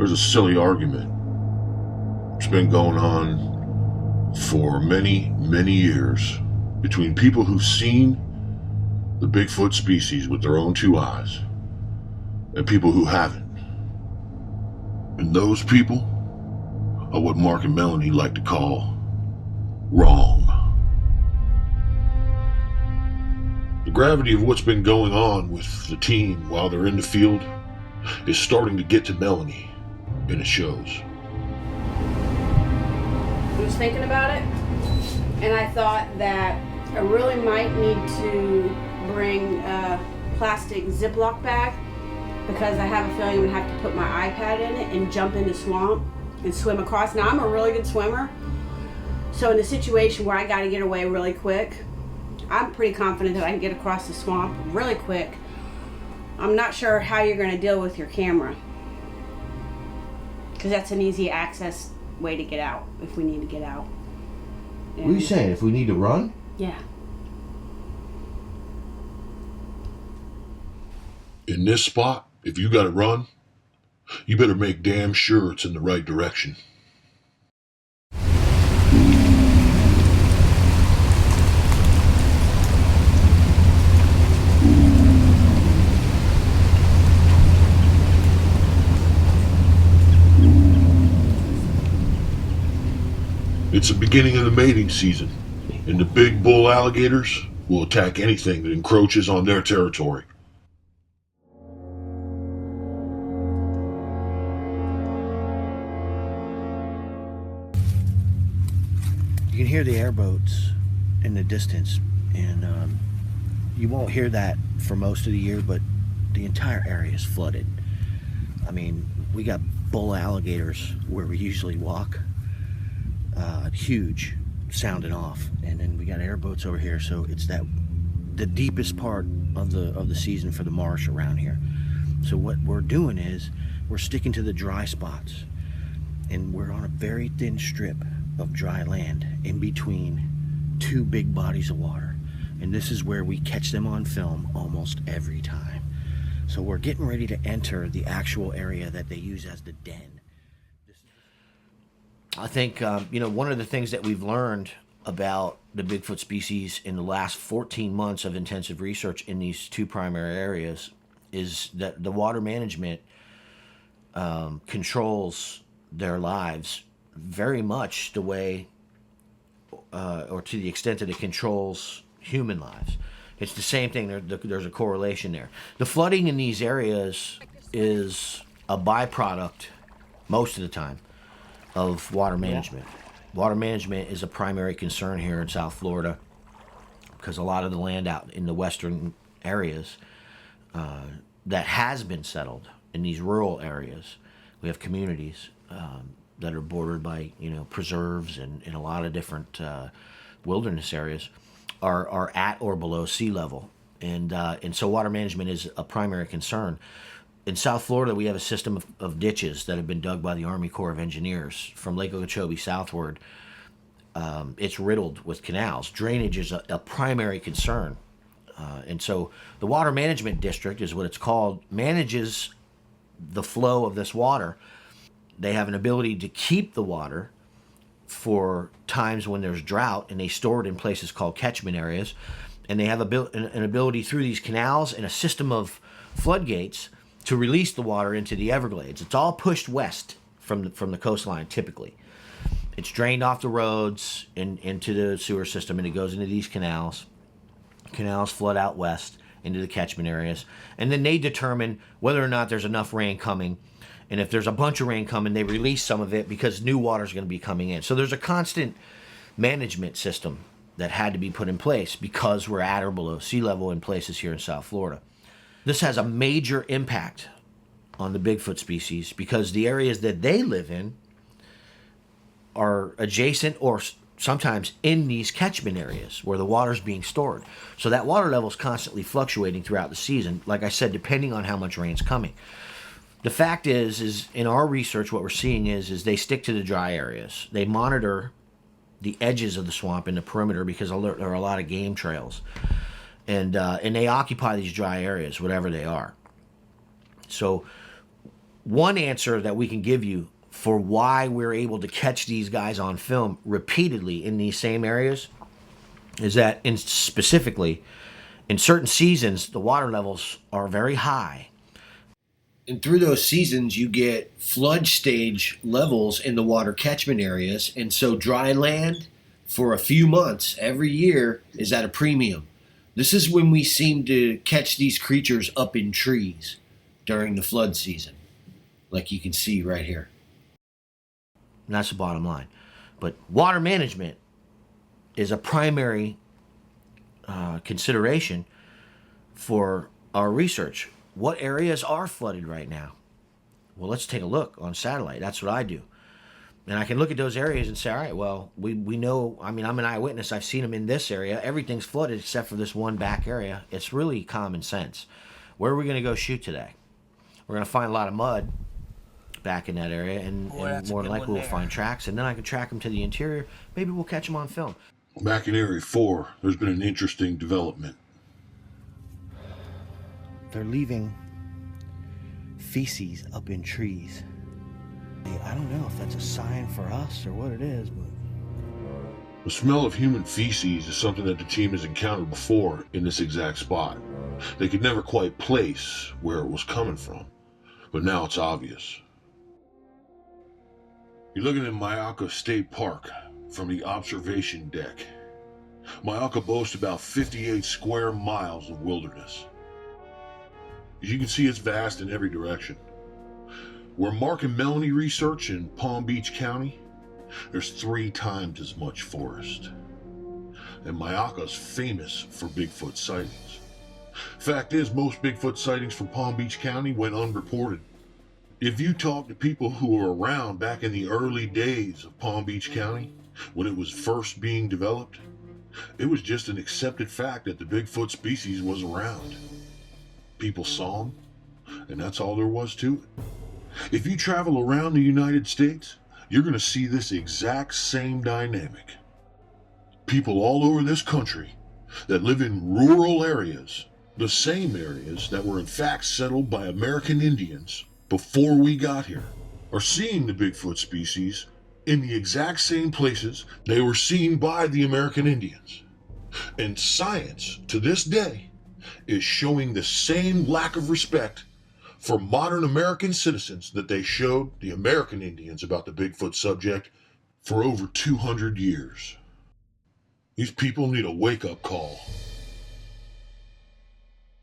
There's a silly argument. It's been going on for many, many years between people who've seen the Bigfoot species with their own two eyes and people who haven't. And those people are what Mark and Melanie like to call wrong. The gravity of what's been going on with the team while they're in the field is starting to get to Melanie, and it shows. I was thinking about it, and I thought that I really might need to bring a plastic Ziploc bag, because I have a feeling I'm going to have to put my iPad in it and jump in the swamp and swim across. Now, I'm a really good swimmer, so in a situation where I got to get away really quick, I'm pretty confident that I can get across the swamp really quick. I'm not sure how you're going to deal with your camera, because that's an easy access way to get out if we need to get out. And what are you saying? If we need to run? Yeah. In this spot, if you gotta run, you better make damn sure it's in the right direction. It's the beginning of the mating season, and the big bull alligators will attack anything that encroaches on their territory. You can hear the airboats in the distance, and you won't hear that for most of the year, but the entire area is flooded. I mean, we got bull alligators where we usually walk, huge, sounding off, and then we got airboats over here, so it's the deepest part of the season for the marsh around here. So what we're doing is we're sticking to the dry spots, and we're on a very thin strip of dry land in between two big bodies of water, and this is where we catch them on film almost every time. So we're getting ready to enter the actual area that they use as the den. I think one of the things that we've learned about the Bigfoot species in the last 14 months of intensive research in these two primary areas is that the water management controls their lives very much the way, or to the extent that it controls human lives. It's the same thing. There's a correlation there. The flooding in these areas is a byproduct, most of the time, of water management. Yeah. Water management is a primary concern here in South Florida, because a lot of the land out in the western areas that has been settled in these rural areas, we have communities that are bordered by preserves and a lot of different wilderness areas are at or below sea level, and so water management is a primary concern. In South Florida, we have a system of ditches that have been dug by the Army Corps of Engineers from Lake Okeechobee southward. It's riddled with canals. Drainage is a primary concern, and so the Water Management District is what it's called, manages the flow of this water. They have an ability to keep the water for times when there's drought, and they store it in places called catchment areas. And they have an ability through these canals and a system of floodgates to release the water into the Everglades. It's all pushed west from the coastline typically. It's drained off the roads and into the sewer system, and it goes into these canals. Canals flood out west into the catchment areas, and then they determine whether or not there's enough rain coming. And if there's a bunch of rain coming, they release some of it because new water is going to be coming in. So there's a constant management system that had to be put in place because we're at or below sea level in places here in South Florida. This has a major impact on the Bigfoot species because the areas that they live in are adjacent or sometimes in these catchment areas where the water's being stored. So that water level is constantly fluctuating throughout the season, like I said, depending on how much rain's coming. The fact is in our research, what we're seeing is they stick to the dry areas. They monitor the edges of the swamp and the perimeter because there are a lot of game trails. And they occupy these dry areas, whatever they are. So one answer that we can give you for why we're able to catch these guys on film repeatedly in these same areas is that specifically in certain seasons, the water levels are very high. And through those seasons, you get flood stage levels in the water catchment areas. And so dry land for a few months every year is at a premium. This is when we seem to catch these creatures up in trees during the flood season, like you can see right here. And that's the bottom line. But water management is a primary consideration for our research. What areas are flooded right now? Well, let's take a look on satellite. That's what I do. And I can look at those areas and say, all right, well, we know, I mean, I'm an eyewitness. I've seen them in this area. Everything's flooded except for this one back area. It's really common sense. Where are we going to go shoot today? We're going to find a lot of mud back in that area, and more than likely we'll find tracks, and then I can track them to the interior. Maybe we'll catch them on film. Back in Area 4, there's been an interesting development. They're leaving feces up in trees. I don't know if that's a sign for us or what it is, but... The smell of human feces is something that the team has encountered before in this exact spot. They could never quite place where it was coming from, but now it's obvious. You're looking at Myakka State Park from the observation deck. Myakka boasts about 58 square miles of wilderness. As you can see, it's vast in every direction. Where Mark and Melanie research in Palm Beach County, there's 3 times as much forest. And Myakka's famous for Bigfoot sightings. Fact is, most Bigfoot sightings from Palm Beach County went unreported. If you talk to people who were around back in the early days of Palm Beach County, when it was first being developed, it was just an accepted fact that the Bigfoot species was around. People saw them, and that's all there was to it. If you travel around the United States, you're going to see this exact same dynamic. People all over this country that live in rural areas, the same areas that were in fact settled by American Indians before we got here, are seeing the Bigfoot species in the exact same places they were seen by the American Indians. And science, to this day, is showing the same lack of respect for modern American citizens that they showed the American Indians about the Bigfoot subject for over 200 years. These people need a wake-up call.